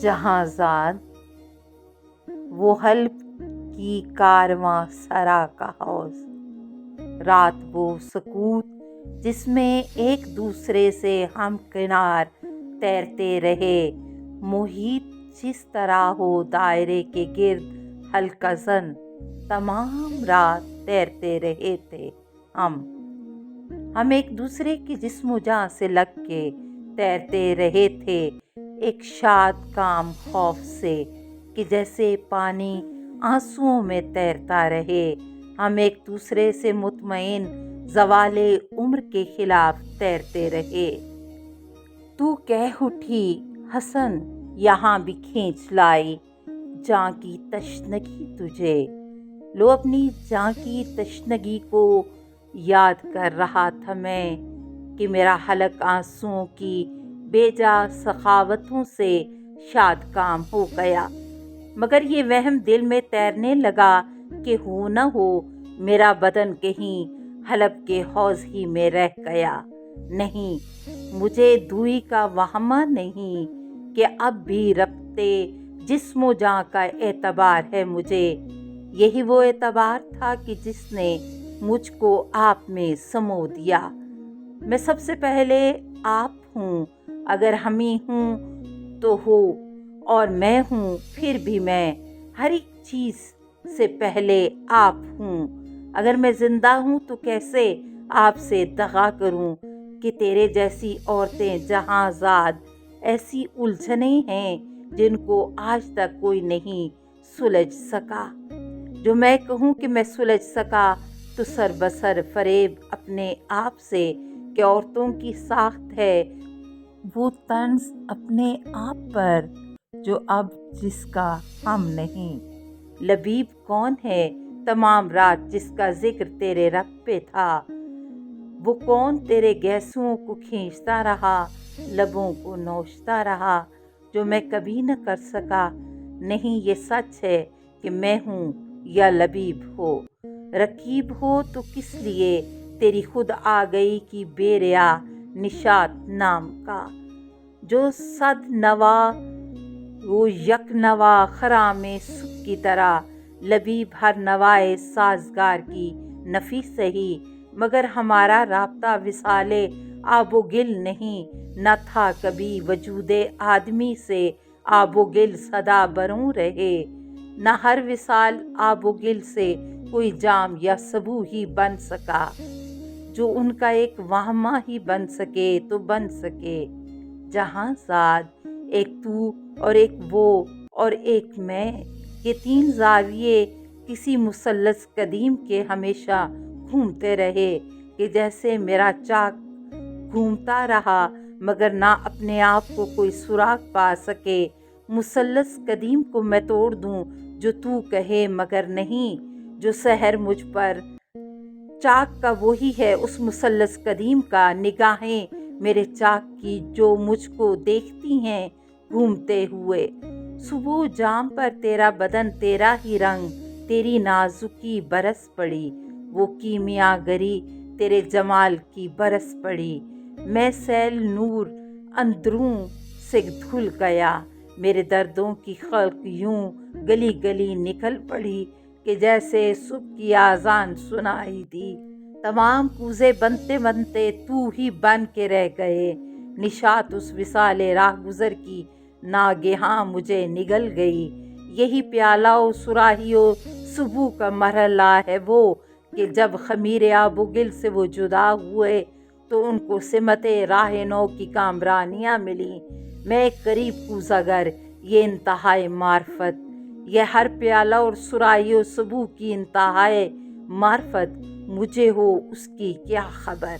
جہاں زاد وہ حلب کی کارواں سرا کا حوض، رات وہ سکوت جس میں ایک دوسرے سے ہم کنار تیرتے رہے، محیط جس طرح ہو دائرے کے گرد حلقہ زن، تمام رات تیرتے رہے تھے ہم ایک دوسرے کی جسم و جاں سے لگ کے تیرتے رہے تھے، ایک شاد کام خوف سے کہ جیسے پانی آنسوؤں میں تیرتا رہے، ہم ایک دوسرے سے مطمئن زوال عمر کے خلاف تیرتے رہے۔ تو کہہ اٹھی حسن یہاں بھی کھینچ لائی جاں کی تشنگی تجھے، لو اپنی جاں کی تشنگی کو یاد کر رہا تھا میں کہ میرا حلق آنسوؤں کی بے جا سخاوتوں سے شاد کام ہو گیا، مگر یہ وہم دل میں تیرنے لگا کہ ہو نہ ہو میرا بدن کہیں حلب کے حوض ہی میں رہ گیا۔ نہیں، مجھے دوئی کا وہمہ نہیں کہ اب بھی ربطے جسم و جاں کا اعتبار ہے مجھے، یہی وہ اعتبار تھا کہ جس نے مجھ کو آپ میں سمو دیا۔ میں سب سے پہلے آپ ہوں، اگر ہمیں ہوں تو ہو، اور میں ہوں پھر بھی میں، ہر ایک چیز سے پہلے آپ ہوں۔ اگر میں زندہ ہوں تو کیسے آپ سے دغا کروں کہ تیرے جیسی عورتیں جہاں زاد ایسی الجھنیں ہیں جن کو آج تک کوئی نہیں سلجھ سکا۔ جو میں کہوں کہ میں سلجھ سکا تو سر بسر فریب اپنے آپ سے کہ عورتوں کی ساخت ہے وہ طنز اپنے آپ پر جو اب جس کا ہم نہیں۔ لبیب کون ہے تمام رات جس کا ذکر تیرے رب پہ تھا، وہ کون تیرے گیسوؤں کو کھینچتا رہا، لبوں کو نوچتا رہا، جو میں کبھی نہ کر سکا۔ نہیں، یہ سچ ہے کہ میں ہوں یا لبیب ہو، رقیب ہو تو کس لیے تیری خود آ گئی کی بے ریا نشاط نام کا، جو صد نوا وہ یک نوا خرام صبح کی طرح، لبیب ہر نوائے سازگار کی نفی سہی، مگر ہمارا رابطہ وصال آب و گل نہیں، نہ تھا کبھی وجود آدمی سے آب و گل سدا بروں رہے، نہ ہر وصال آب و گل سے کوئی جام یا سبو ہی بن سکا، جو ان کا ایک وہمہ ہی بن سکے تو بن سکے۔ جہاں زاد ایک تو اور ایک وہ اور ایک میں، یہ تین زاویے کسی مثلث قدیم کے ہمیشہ گھومتے رہے کہ جیسے میرا چاک گھومتا رہا مگر نہ اپنے آپ کو کوئی سراغ پا سکے۔ مثلث قدیم کو میں توڑ دوں جو تو کہے مگر نہیں، جو سحر مجھ پر چاک کا وہی ہے اس مثلث قدیم کا، نگاہیں میرے چاک کی جو مجھ کو دیکھتی ہیں گھومتے ہوئے، صبح جام پر تیرا بدن تیرا ہی رنگ، تیری نازکی برس پڑی، وہ کیمیا گری تیرے جمال کی برس پڑی، میں سیل نور اندروں سے دھل گیا، میرے دردوں کی خلق یوں گلی گلی نکل پڑی کہ جیسے صبح کی آذان سنائی دی، تمام کوزے بنتے بنتے تو ہی بن کے رہ گئے، نشاط اس وصال راہ گزر کی ناگہاں مجھے نگل گئی، یہی پیالہ و صراحی و صبح کا مرحلہ ہے وہ کہ جب خمیر آب و گل سے وہ جدا ہوئے تو ان کو سمت راہ نو کی کامرانیاں ملیں۔ میں ایک قریب کوزہ گر، یہ انتہائے معرفت، یہ ہر پیالہ اور صراحی و صبح کی انتہائے معرفت، مجھے ہو اس کی کیا خبر۔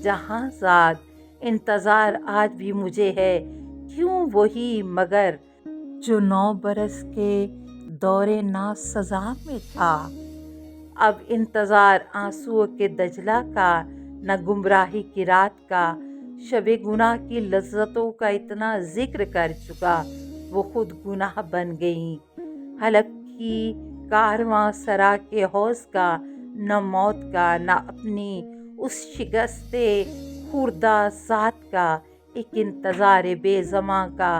جہاں زاد انتظار آج بھی مجھے ہے، کیوں وہی مگر جو 9 برس کے دور ناسزا میں تھا، اب انتظار آنسوؤں کے دجلہ کا، نہ گمراہی کی رات کا، شب گناہ کی لذتوں کا اتنا ذکر کر چکا وہ خود گناہ بن گئیں، حلق کی کارواں سرا کے حوض کا، نہ موت کا نہ اپنی اس شکست خوردہ ذات کا، ایک انتظار بے زماں کا